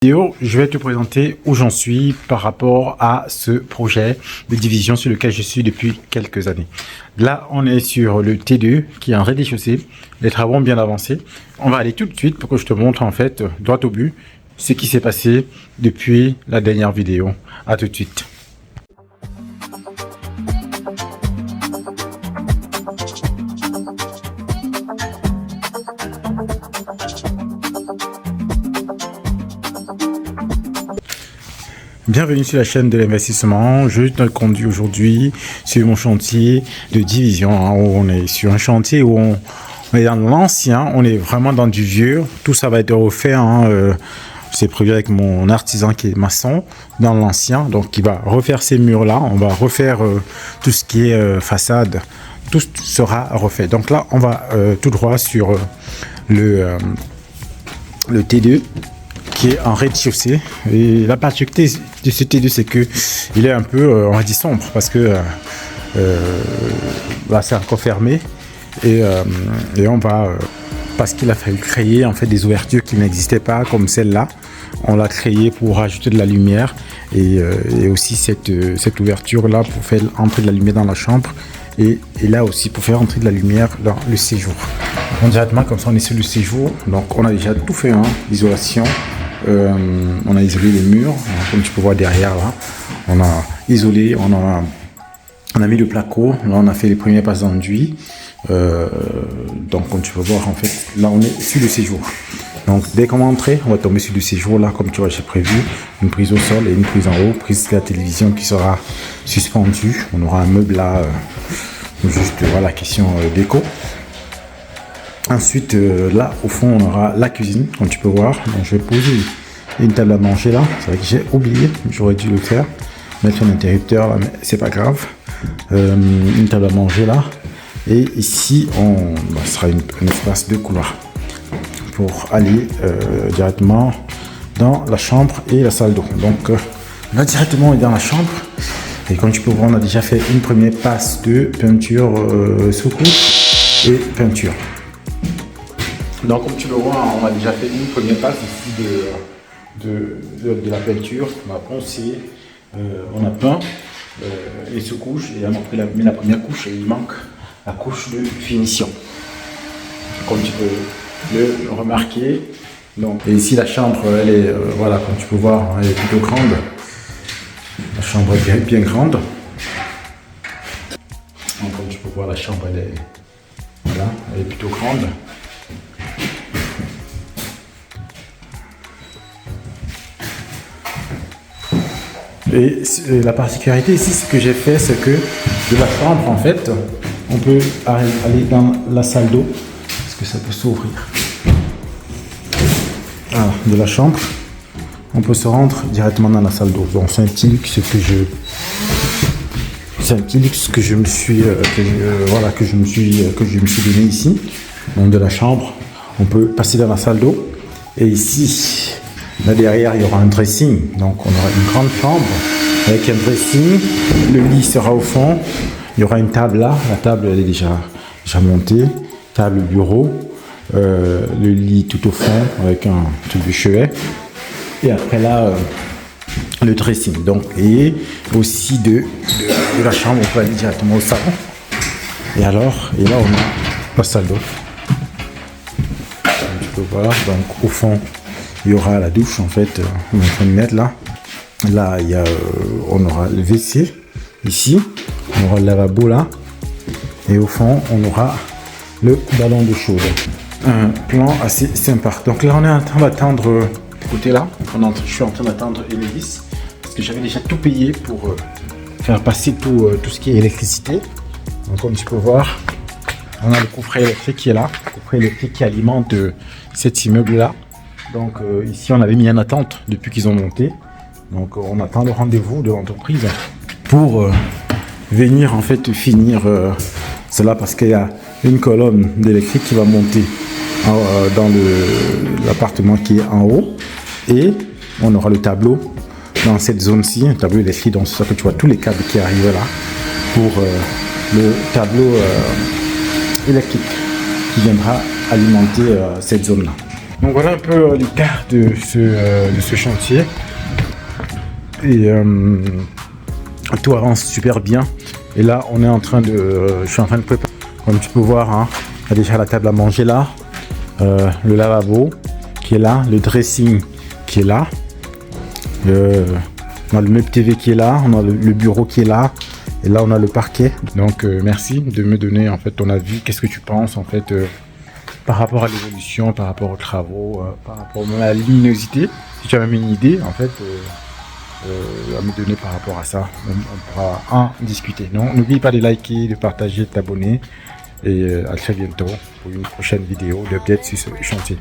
Vidéo, je vais te présenter où j'en suis par rapport à ce projet de division sur lequel je suis depuis quelques années. Là, on est sur le T2 qui est en rez-de-chaussée. Les travaux ont bien avancé. On va aller tout de suite pour que je te montre en fait, droit au but, ce qui s'est passé depuis la dernière vidéo. À tout de suite. Bienvenue sur la chaîne de l'investissement. Je te conduis aujourd'hui sur mon chantier de division, où on est sur un chantier où on est dans l'ancien, on est vraiment dans du vieux. Tout ça va être refait. C'est prévu avec mon artisan qui est maçon dans l'ancien, donc il va refaire ces murs là. On va refaire tout ce qui est façade. Tout sera refait. Donc là, on va tout droit sur le T2. Qui est en rez-de-chaussée, et la particularité de ce T2 c'est que il est un peu on va dire sombre parce que là c'est encore fermé et on va parce qu'il a fallu créer en fait des ouvertures qui n'existaient pas comme celle-là. On l'a créé pour rajouter de la lumière et aussi cette ouverture là pour faire entrer de la lumière dans la chambre et là aussi pour faire entrer de la lumière dans le séjour. Donc directement comme ça on est sur le séjour, donc on a déjà tout fait, l'isolation. On a isolé les murs, comme tu peux voir derrière là. On a isolé, on a mis le placo. Là, on a fait les premières passes d'enduit. Donc, comme tu peux voir, en fait, là, on est sur le séjour. Donc, dès qu'on va entrer, on va tomber sur le séjour. Là, comme tu vois, j'ai prévu une prise au sol et une prise en haut, prise de la télévision qui sera suspendue. On aura un meuble là, juste voilà, question déco. Ensuite, là, au fond, on aura la cuisine, comme tu peux voir. Donc, je vais poser une table à manger là. C'est vrai que j'ai oublié, j'aurais dû le faire. Mettre un interrupteur là, mais c'est pas grave. Une table à manger là. Et ici, ce sera un espace de couloir pour aller directement dans la chambre et la salle d'eau. Donc, là, directement, on est dans la chambre. Et comme tu peux voir, on a déjà fait une première passe de peinture sous couche et peinture. Donc comme tu le vois, on a déjà fait une première passe ici de la peinture. On a poncé, on a peint les sous-couches et on a mis la première couche et il manque la couche de finition. Comme tu peux le remarquer. Donc, et ici la chambre, elle est, voilà, comme tu peux voir, elle est plutôt grande. La chambre est bien grande. Donc, comme tu peux voir, la chambre elle est plutôt grande. Et la particularité ici, ce que j'ai fait, c'est que de la chambre, en fait, on peut aller dans la salle d'eau. Est-ce que ça peut s'ouvrir? De la chambre, on peut se rendre directement dans la salle d'eau. Donc c'est un petit luxe que je me suis donné ici. Donc de la chambre, on peut passer dans la salle d'eau. Et ici, là derrière, il y aura un dressing. Donc on aura une grande chambre avec un dressing. Le lit sera au fond. Il y aura une table là. La table elle est déjà montée. Table bureau. Le lit tout au fond avec un truc de chevet. Et après là, le dressing. Donc, et aussi de la chambre, on peut aller directement au salon. Et là on a la salle d'eau. Tu peux voir. Donc au fond, il y aura la douche en fait, on est en train de mettre là. Là, on aura le WC ici, on aura le lavabo là. Et au fond, on aura le ballon de chaude. Un plan assez sympa. Donc là, on est en train d'attendre côté là. Je suis en train d'attendre Emélis parce que j'avais déjà tout payé pour faire passer tout ce qui est électricité. Donc comme tu peux voir, on a le coffret électrique qui est là. Le coffret électrique qui alimente cet immeuble là. Donc ici on avait mis en attente depuis qu'ils ont monté. Donc on attend le rendez-vous de l'entreprise pour venir en fait finir cela parce qu'il y a une colonne d'électrique qui va monter dans l'appartement qui est en haut et on aura le tableau dans cette zone-ci, un tableau électrique. Donc c'est ça que tu vois tous les câbles qui arrivent là pour le tableau électrique qui viendra alimenter cette zone-là. Donc voilà un peu l'état de ce chantier. Et tout avance super bien. Et là, on est en train de, je suis en train de préparer. Comme tu peux voir, hein, il y a déjà la table à manger là, le lavabo qui est là, le dressing qui est là, on a le meuble TV qui est là, on a le bureau qui est là, et là on a le parquet. Donc merci de me donner en fait ton avis. Qu'est-ce que tu penses en fait par rapport à l'évolution, par rapport aux travaux, par rapport même à la luminosité. Si tu as même une idée en fait à me donner par rapport à ça, on pourra en discuter. Non, n'oublie pas de liker, de partager, de t'abonner, et à très bientôt pour une prochaine vidéo d'update sur ce chantier.